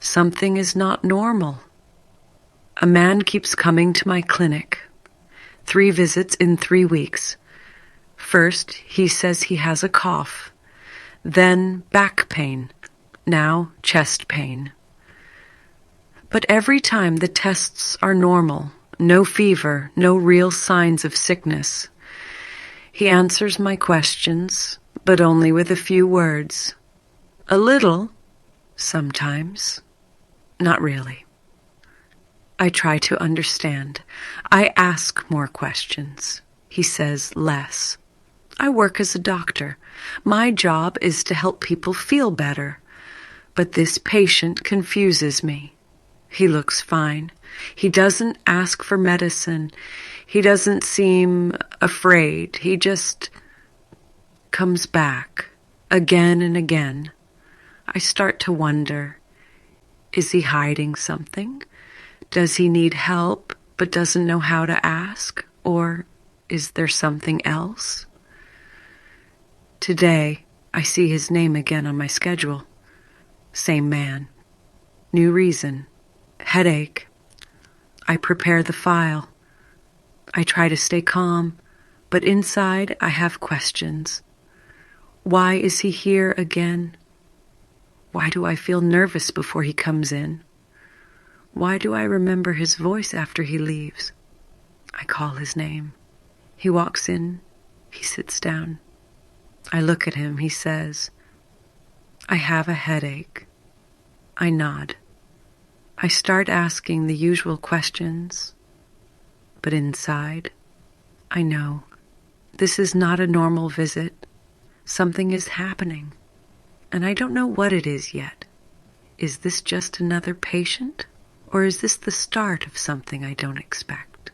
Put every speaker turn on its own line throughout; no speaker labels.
Something is not normal. A man keeps coming to my clinic. 3 visits in 3 weeks. First, he says he has a cough. Then back pain. Now chest pain. But every time the tests are normal. No fever, no real signs of sickness. He answers my questions, but only with a few words. A little, sometimes. Not really. I try to understand. I ask more questions. He says less. I work as a doctor. My job is to help people feel better. But this patient confuses me. He looks fine. He doesn't ask for medicine. He doesn't seem afraid. He just comes back again and again. I start to wonder, is he hiding something? Does he need help but doesn't know how to ask? Or is there something else? Today, I see his name again on my schedule. Same man. New reason. Headache. I prepare the file. I try to stay calm, but inside I have questions. Why is he here again? Why do I feel nervous before he comes in? Why do I remember his voice after he leaves? I call his name. He walks in. He sits down. I look at him. He says, "I have a headache." I nod. I start asking the usual questions, but inside, I know this is not a normal visit. Something is happening, and I don't know what it is yet. Is this just another patient? Or is this the start of something I don't expect?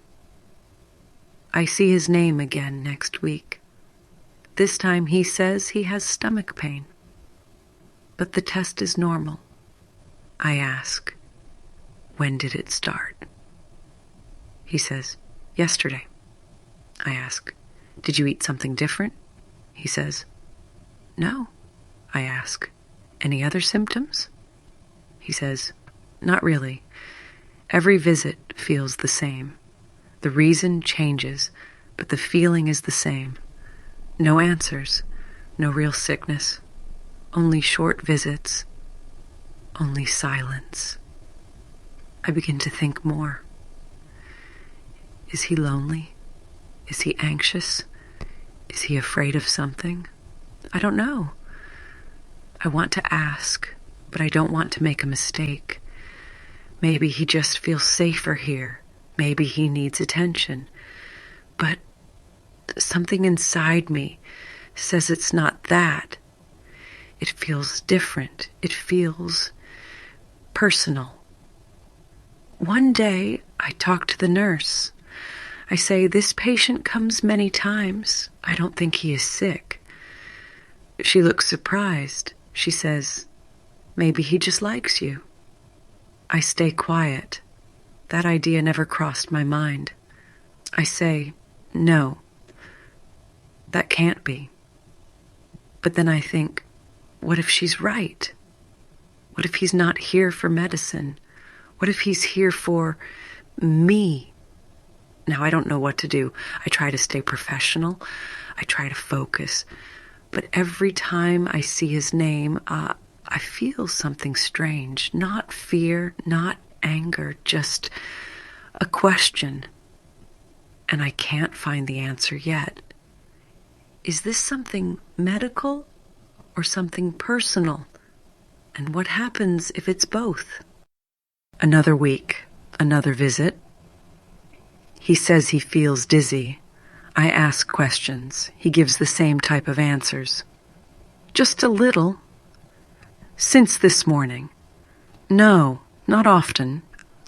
I see his name again next week. This time he says he has stomach pain. But the test is normal. I ask, when did it start? He says, yesterday. I ask, did you eat something different? He says, no. I ask, any other symptoms? He says, not really. Every visit feels the same. The reason changes, but the feeling is the same. No answers, no real sickness, only short visits, only silence. I begin to think more. Is he lonely? Is he anxious? Is he afraid of something? I don't know. I want to ask, but I don't want to make a mistake. Maybe he just feels safer here. Maybe he needs attention. But something inside me says it's not that. It feels different. It feels personal. One day, I talk to the nurse. I say, this patient comes many times. I don't think he is sick. She looks surprised. She says, maybe he just likes you. I stay quiet. That idea never crossed my mind. I say, no, that can't be. But then I think, what if she's right? What if he's not here for medicine? What if he's here for me? Now, I don't know what to do. I try to stay professional. I try to focus. But every time I see his name, I feel something strange. Not fear, not anger, just a question. And I can't find the answer yet. Is this something medical or something personal? And what happens if it's both? Another week, another visit. He says he feels dizzy. I ask questions. He gives the same type of answers. Just a little. Since this morning. No, not often.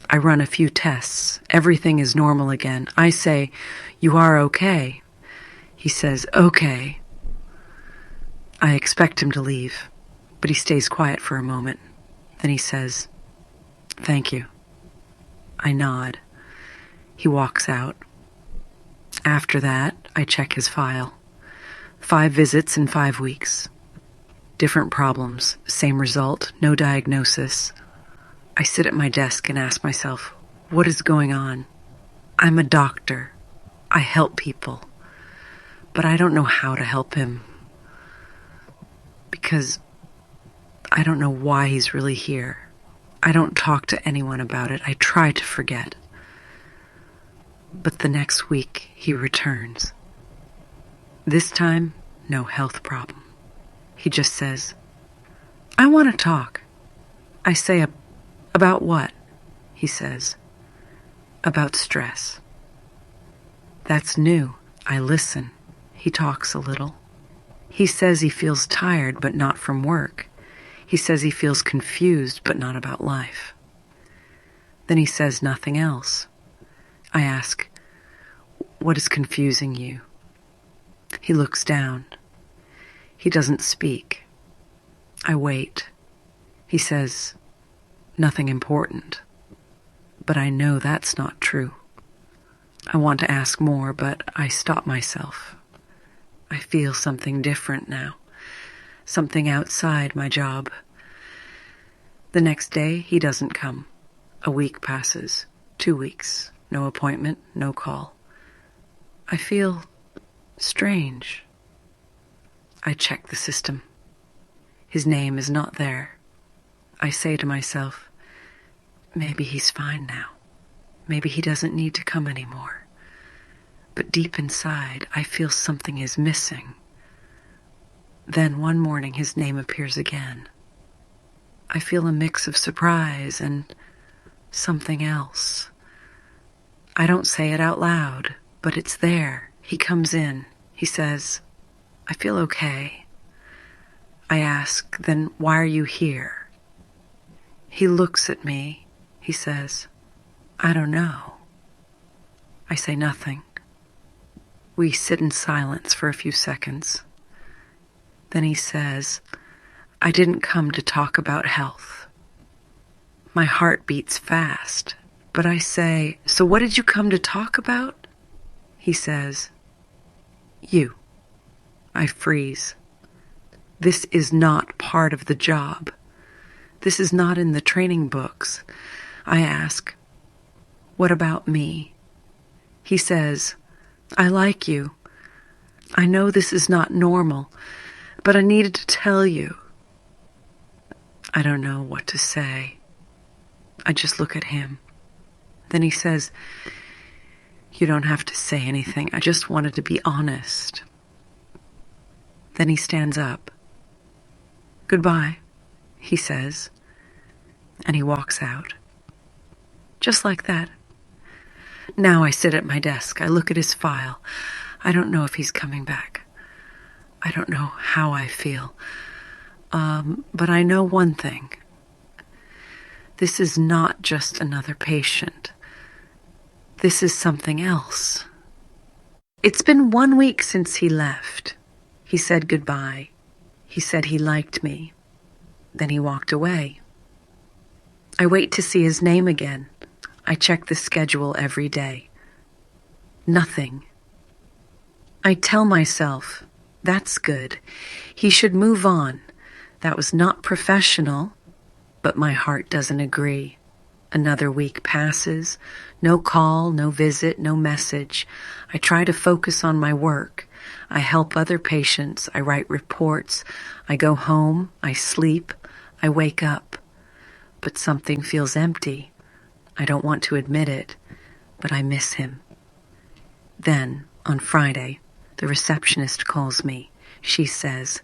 I run a few tests. Everything is normal again. I say, you are okay. He says, okay. I expect him to leave, but he stays quiet for a moment. Then he says, thank you. I nod. He walks out. After that, I check his file. 5 visits in 5 weeks. Different problems, same result, no diagnosis. I sit at my desk and ask myself, what is going on? I'm a doctor. I help people. But I don't know how to help him. Because I don't know why he's really here. I don't talk to anyone about it. I try to forget. But the next week, he returns. This time, no health problem. He just says, I want to talk. I say, about what? He says, about stress. That's new. I listen. He talks a little. He says he feels tired, but not from work. He says he feels confused, but not about life. Then he says nothing else. I ask, what is confusing you? He looks down. He doesn't speak. I wait. He says, nothing important. But I know that's not true. I want to ask more, but I stop myself. I feel something different now. Something outside my job. The next day, he doesn't come. A week passes. 2 weeks. No appointment, no call. I feel strange. I check the system. His name is not there. I say to myself, maybe he's fine now. Maybe he doesn't need to come anymore. But deep inside, I feel something is missing. Then one morning, his name appears again. I feel a mix of surprise and something else. I don't say it out loud, but it's there. He comes in. He says, I feel okay. I ask, then why are you here? He looks at me. He says, I don't know. I say nothing. We sit in silence for a few seconds. Then he says, I didn't come to talk about health. My heart beats fast, but I say, so what did you come to talk about? He says, you. I freeze. This is not part of the job. This is not in the training books. I ask, what about me? He says, I like you. I know this is not normal, but I needed to tell you. I don't know what to say. I just look at him. Then he says, you don't have to say anything. I just wanted to be honest. Then he stands up. Goodbye, he says, and he walks out. Just like that. Now I sit at my desk. I look at his file. I don't know if he's coming back. I don't know how I feel. But I know one thing. This is not just another patient. This is something else. It's been 1 week since he left. He said goodbye. He said he liked me. Then he walked away. I wait to see his name again. I check the schedule every day. Nothing. I tell myself, that's good. He should move on. That was not professional, but my heart doesn't agree. Another week passes. No call, no visit, no message. I try to focus on my work. I help other patients. I write reports. I go home. I sleep. I wake up. But something feels empty. I don't want to admit it, but I miss him. Then, on Friday, the receptionist calls me. She says,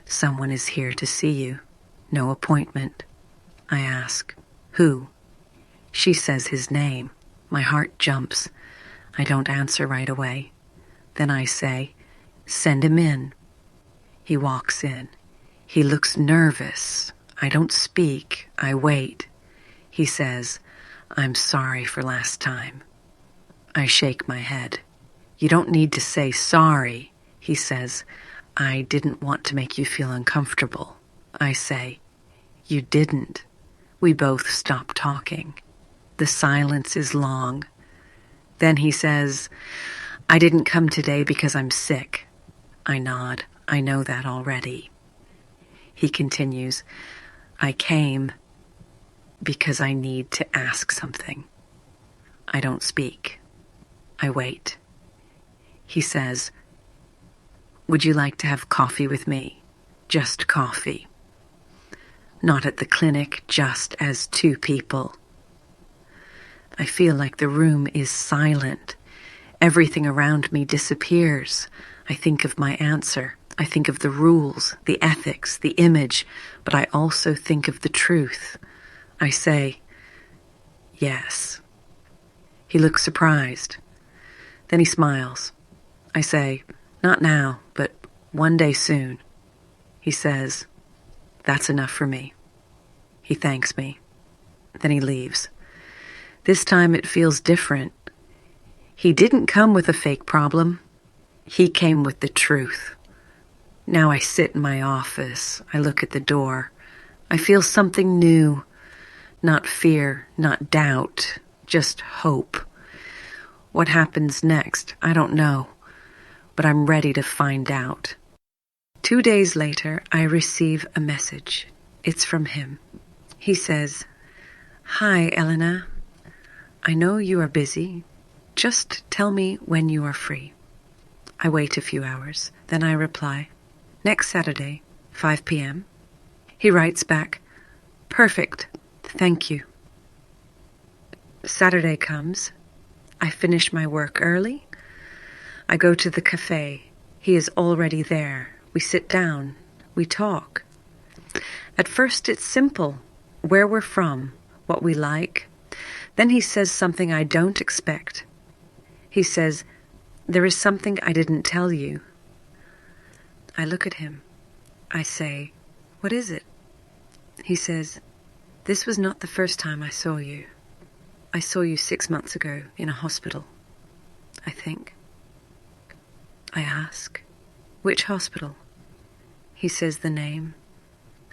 someone is here to see you. No appointment. I ask, who? She says his name. My heart jumps. I don't answer right away. Then I say, send him in. He walks in. He looks nervous. I don't speak. I wait. He says, I'm sorry for last time. I shake my head. You don't need to say sorry. He says, I didn't want to make you feel uncomfortable. I say, you didn't. We both stop talking. The silence is long. Then he says, I didn't come today because I'm sick. I nod. I know that already. He continues, I came because I need to ask something. I don't speak. I wait. He says, "Would you like to have coffee with me? Just coffee. Not at the clinic, just as two people." I feel like the room is silent. Everything around me disappears. I think of my answer. I think of the rules, the ethics, the image, but I also think of the truth. I say, "Yes." He looks surprised. Then he smiles. I say, "Not now, but one day soon." He says, "That's enough for me." He thanks me. Then he leaves. This time it feels different. He didn't come with a fake problem. He came with the truth. Now I sit in my office. I look at the door. I feel something new. Not fear, not doubt, just hope. What happens next, I don't know, but I'm ready to find out. 2 days later, I receive a message. It's from him. He says, "Hi, Elena. I know you are busy. Just tell me when you are free." I wait a few hours. Then I reply, "Next Saturday, 5 p.m. He writes back, "Perfect. Thank you." Saturday comes. I finish my work early. I go to the cafe. He is already there. We sit down. We talk. At first it's simple. Where we're from, what we like. Then he says something I don't expect. He says, "There is something I didn't tell you." I look at him. I say, "What is it?" He says, "This was not the first time I saw you. I saw you 6 months ago in a hospital, I think." I ask, "Which hospital?" He says the name.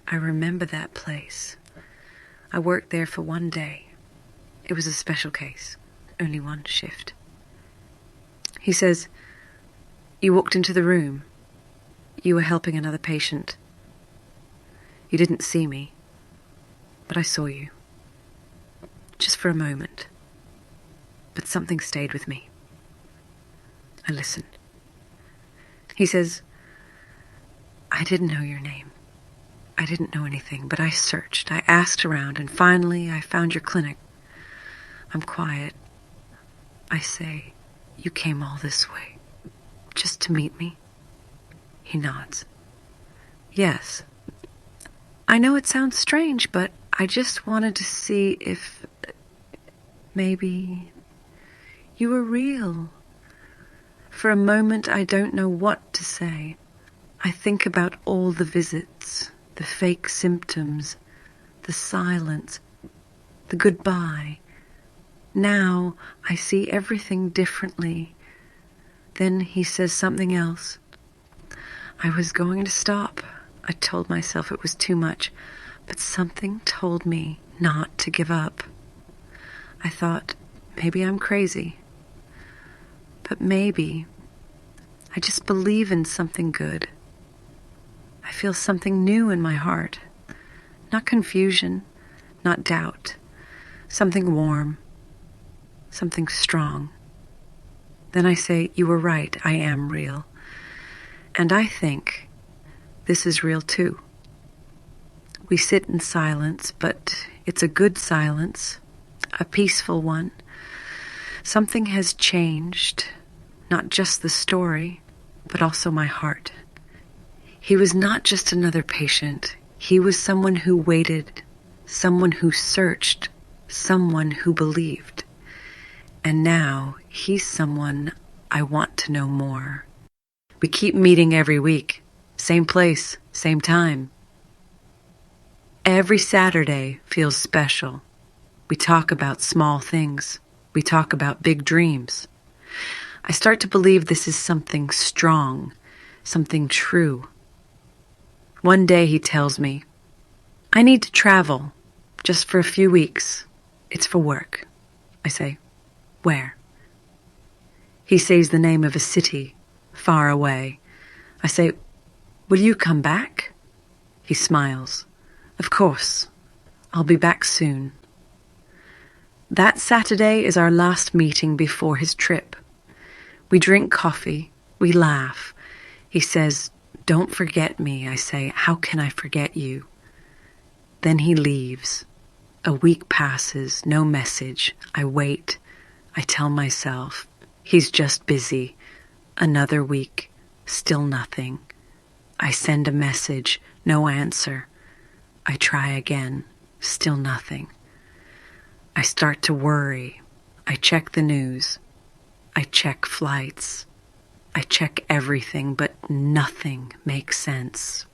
I remember that place. I worked there for 1 day. It was a special case, only 1 shift. He says, "You walked into the room. You were helping another patient. You didn't see me, but I saw you. Just for a moment. But something stayed with me." I listen. He says, "I didn't know your name. I didn't know anything, but I searched. I asked around, and finally I found your clinic. I'm quiet. I say, 'You came all this way, just to meet me?' He nods. 'Yes. I know it sounds strange, but I just wanted to see if maybe you were real.' For a moment I don't know what to say. I think about all the visits, the fake symptoms, the silence, the goodbye. Now I see everything differently. Then he says something else. I was going to stop. I told myself it was too much, but something told me not to give up. I thought, maybe I'm crazy. But maybe I just believe in something good. I feel something new in my heart. Not confusion, not doubt. Something warm. Something strong. Then I say, 'You were right, I am real.' And I think this is real too." We sit in silence, but it's a good silence, a peaceful one. Something has changed, not just the story, but also my heart. He was not just another patient. He was someone who waited, someone who searched, someone who believed. And now he's someone I want to know more. We keep meeting every week. Same place, same time. Every Saturday feels special. We talk about small things. We talk about big dreams. I start to believe this is something strong, something true. One day he tells me, "I need to travel, just for a few weeks. It's for work." I say, "Where?" He says the name of a city, far away. I say, "Will you come back?" He smiles. "Of course. I'll be back soon. That Saturday is our last meeting before his trip. We drink coffee. We laugh. He says, "Don't forget me." I say, "How can I forget you?" Then he leaves. A week passes, no message. I wait. I tell myself, he's just busy. Another week, still nothing. I send a message, no answer. I try again, still nothing. I start to worry. I check the news. I check flights. I check everything, but nothing makes sense.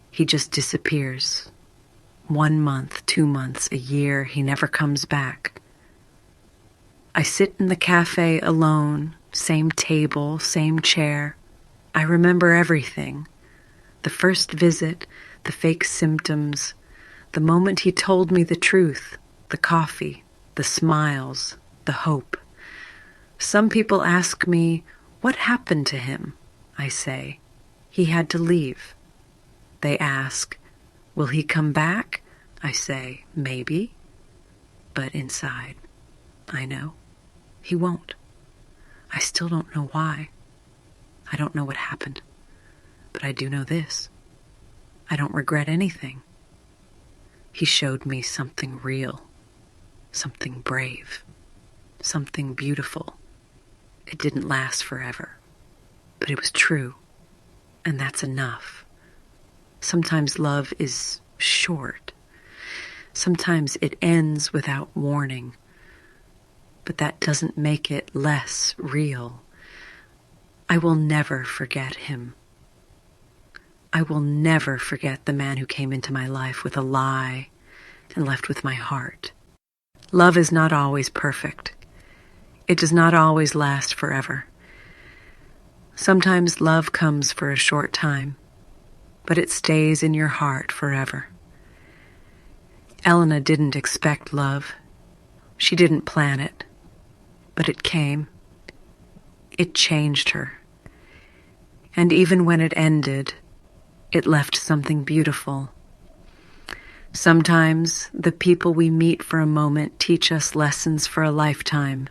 He just disappears. 1 month, 2 months, a year, he never comes back. I sit in the cafe alone, same table, same chair. I remember everything. The first visit, the fake symptoms, the moment he told me the truth, the coffee, the smiles, the hope. Some people ask me, "What happened to him?" I say, "He had to leave." They ask, "Will he come back?" I say, "Maybe." But inside, I know he won't. I still don't know why. I don't know what happened. But I do know this. I don't regret anything. He showed me something real, something brave, something beautiful. It didn't last forever, but it was true, and that's enough. Sometimes love is short. Sometimes it ends without warning, but that doesn't make it less real. I will never forget him. I will never forget the man who came into my life with a lie and left with my heart. Love is not always perfect. It does not always last forever. Sometimes love comes for a short time, but it stays in your heart forever. Elena didn't expect love. She didn't plan it, but it came. It changed her. And even when it ended, it left something beautiful. Sometimes the people we meet for a moment teach us lessons for a lifetime.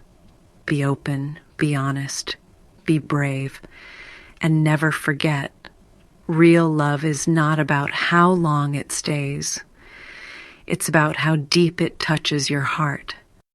Be open, be honest, be brave, and never forget. Real love is not about how long it stays. It's about how deep it touches your heart.